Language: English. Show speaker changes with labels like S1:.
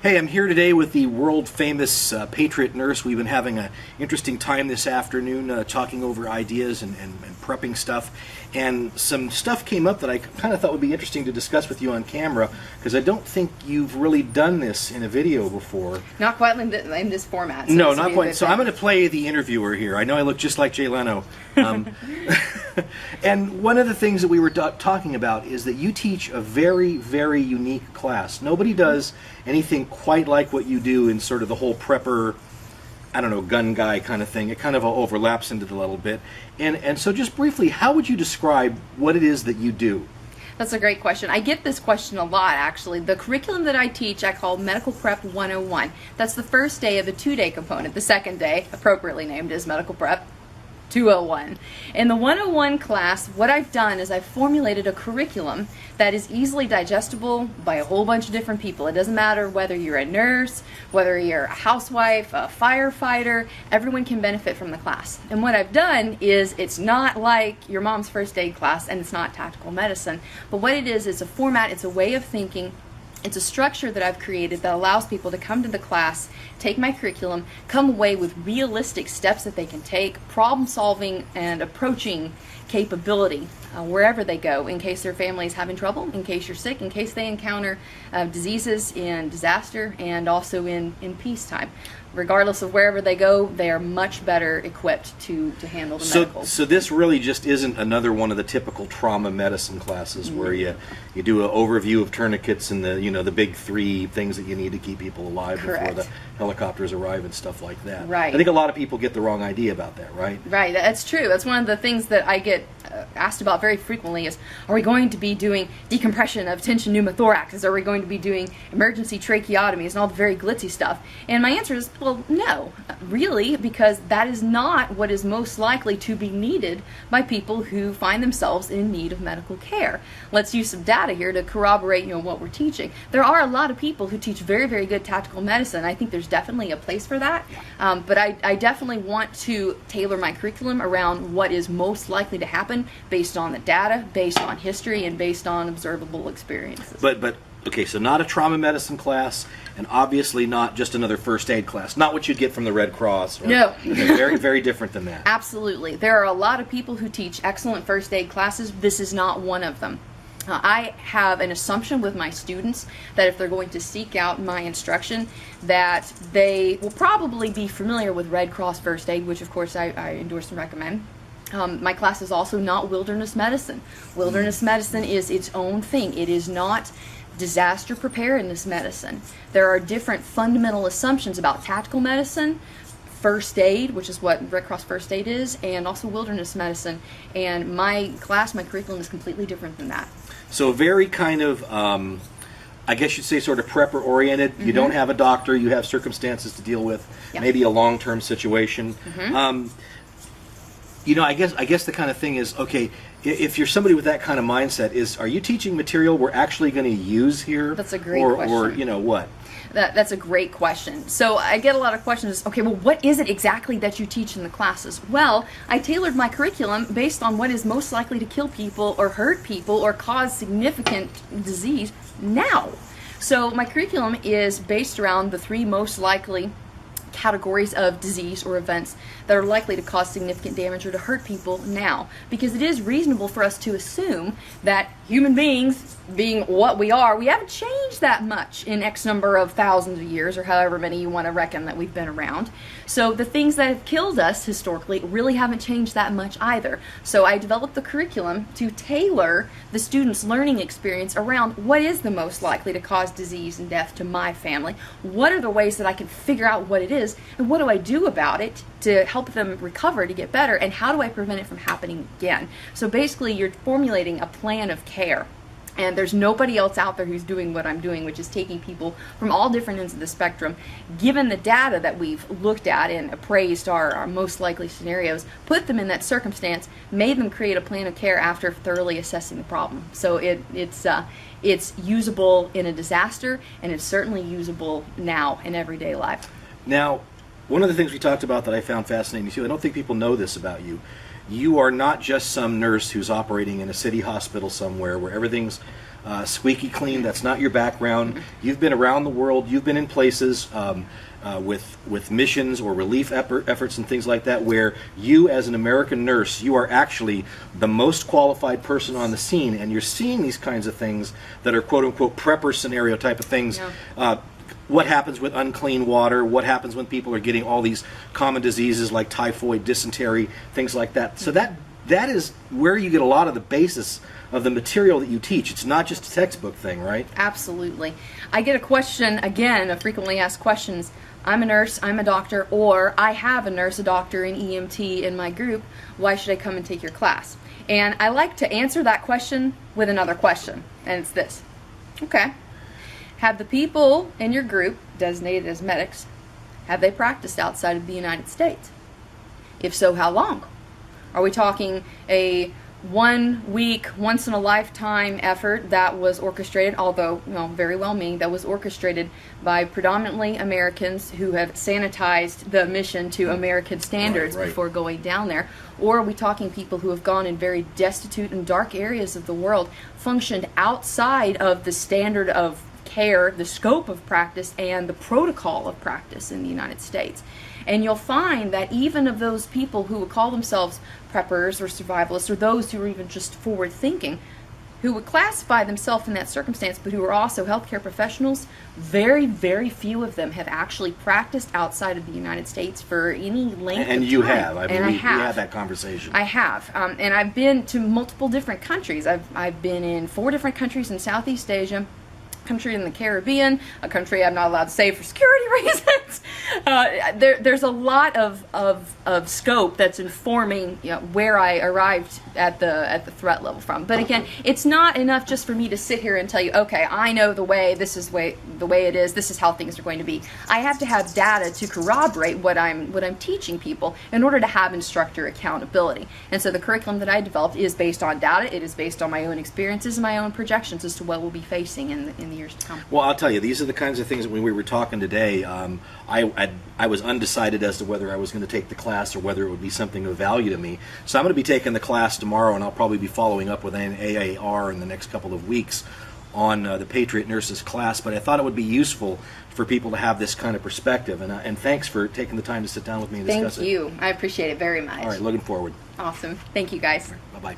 S1: Hey, I'm here today with the world-famous Patriot Nurse. We've been having an interesting time this afternoon talking over ideas and prepping stuff. And some stuff came up that I kind of thought would be interesting to discuss with you on camera, because I don't think you've really done this in a video before.
S2: Not quite in this format.
S1: So no, not quite. So I'm going to play the interviewer here. I know I look just like Jay Leno. And one of the things that we were talking about is that you teach a very, very unique class. Nobody does anything quite like what you do in sort of the whole prepper, I don't know, gun guy kind of thing. It kind of overlaps into it a little bit. And so just briefly, how would you describe what it is that you do?
S2: That's a great question. I get this question a lot, actually. The curriculum that I teach, I call Medical Prep 101. That's the first day of the 2-day component. The second day, appropriately named, is Medical Prep 201. In the 101 class, what I've done is I've formulated a curriculum that is easily digestible by a whole bunch of different people. It doesn't matter whether you're a nurse, whether you're a housewife, a firefighter, everyone can benefit from the class. And what I've done is it's not like your mom's first aid class, and it's not tactical medicine, but what it is a format, it's a way of thinking. It's a structure that I've created that allows people to come to the class, take my curriculum, come away with realistic steps that they can take, problem solving and approaching capability wherever they go, in case their family is having trouble, in case you're sick, in case they encounter diseases in disaster, and also in peacetime. Regardless of wherever they go, they are much better equipped to handle the medical.
S1: So this really just isn't another one of the typical trauma medicine classes where you do an overview of tourniquets and the big 3 things that you need to keep people alive before the helicopters arrive and stuff like that.
S2: Right.
S1: I think a lot of people get the wrong idea about that, right?
S2: Right, that's true. That's one of the things that I get asked about very frequently is, are we going to be doing decompression of tension pneumothorax? Are we going to be doing emergency tracheotomies and all the very glitzy stuff? And my answer is, well, no, really, because that is not what is most likely to be needed by people who find themselves in need of medical care. Let's use some data here to corroborate what we're teaching. There are a lot of people who teach very, very good tactical medicine. I think there's definitely a place for that, but I definitely want to tailor my curriculum around what is most likely to happen based on the data, based on history, and based on observable experiences.
S1: But okay, so not a trauma medicine class, and obviously not just another first aid class. Not what you'd get from the Red Cross.
S2: No.
S1: Very, very different than that.
S2: Absolutely. There are a lot of people who teach excellent first aid classes. This is not one of them. I have an assumption with my students that if they're going to seek out my instruction, that they will probably be familiar with Red Cross first aid, which of course I endorse and recommend. My class is also not wilderness medicine. Wilderness medicine is its own thing. It is not disaster preparedness medicine. There are different fundamental assumptions about tactical medicine, first aid, which is what Red Cross first aid is, and also wilderness medicine. And my class, my curriculum is completely different than that.
S1: So very kind of, I guess you'd say sort of prepper oriented. You don't have a doctor, you have circumstances to deal with, maybe a long-term situation. I guess the kind of thing is, okay, if you're somebody with that kind of mindset, are you teaching material we're actually going to use here?
S2: That's a great question.
S1: Or what?
S2: That's a great question. So I get a lot of questions, okay, well, what is it exactly that you teach in the classes? Well, I tailored my curriculum based on what is most likely to kill people or hurt people or cause significant disease now. So my curriculum is based around the 3 most likely categories of disease or events that are likely to cause significant damage or to hurt people now, because it is reasonable for us to assume that human beings, being what we are, we haven't changed that much in X number of thousands of years, or however many you want to reckon that we've been around. So the things that have killed us historically really haven't changed that much either. So I developed the curriculum to tailor the students' learning experience around what is the most likely to cause disease and death to my family, what are the ways that I can figure out what it is, and what do I do about it to help them recover, to get better, and how do I prevent it from happening again. So basically you're formulating a plan of care. And there's nobody else out there who's doing what I'm doing, which is taking people from all different ends of the spectrum, given the data that we've looked at and appraised our most likely scenarios, put them in that circumstance, made them create a plan of care after thoroughly assessing the problem. So it's usable in a disaster, and it's certainly usable now in everyday life.
S1: Now, one of the things we talked about that I found fascinating too, I don't think people know this about you. You are not just some nurse who's operating in a city hospital somewhere where everything's squeaky clean. That's not your background. You've been around the world. You've been in places with missions or relief efforts and things like that, where you, as an American nurse, you are actually the most qualified person on the scene, and you're seeing these kinds of things that are quote-unquote prepper scenario type of things.
S2: Yeah.
S1: What happens with unclean water? What happens when people are getting all these common diseases like typhoid, dysentery, things like that? So that is where you get a lot of the basis of the material that you teach. It's not just a textbook thing, right?
S2: Absolutely. I get a question, again, a frequently asked questions. I'm a nurse, I'm a doctor, or I have a nurse, a doctor, an EMT in my group. Why should I come and take your class? And I like to answer that question with another question, and it's this. Okay. Have the people in your group, designated as medics, have they practiced outside of the United States? If so, how long? Are we talking a 1 week, once in a lifetime effort that was orchestrated, although very well meaning, that was orchestrated by predominantly Americans who have sanitized the mission to American standards
S1: Right.
S2: before going down there? Or are we talking people who have gone in very destitute and dark areas of the world, functioned outside of the standard of care, the scope of practice, and the protocol of practice in the United States? And you'll find that even of those people who would call themselves preppers or survivalists, or those who are even just forward thinking, who would classify themselves in that circumstance, but who are also healthcare professionals, very, very few of them have actually practiced outside of the United States for any length of time.
S1: And you have. I mean,
S2: and
S1: we
S2: I have.
S1: had that conversation.
S2: I have. And I've been to multiple different countries. I've been in 4 different countries in Southeast Asia, country in the Caribbean, a country I'm not allowed to say for security reasons. There's a lot of scope that's informing where I arrived at the threat level from. But again, it's not enough just for me to sit here and tell you, okay, I know the way. This is the way it is. This is how things are going to be. I have to have data to corroborate what I'm teaching people in order to have instructor accountability. And so the curriculum that I developed is based on data. It is based on my own experiences and my own projections as to what we'll be facing in the years to come.
S1: Well, I'll tell you, these are the kinds of things that when we were talking today, I was undecided as to whether I was going to take the class or whether it would be something of value to me. So I'm going to be taking the class tomorrow, and I'll probably be following up with an AAR in the next couple of weeks on the Patriot Nurses class. But I thought it would be useful for people to have this kind of perspective. And thanks for taking the time to sit down with me and discuss it.
S2: Thank you. I appreciate it very much.
S1: All right, looking forward.
S2: Awesome. Thank you, guys.
S1: Bye-bye.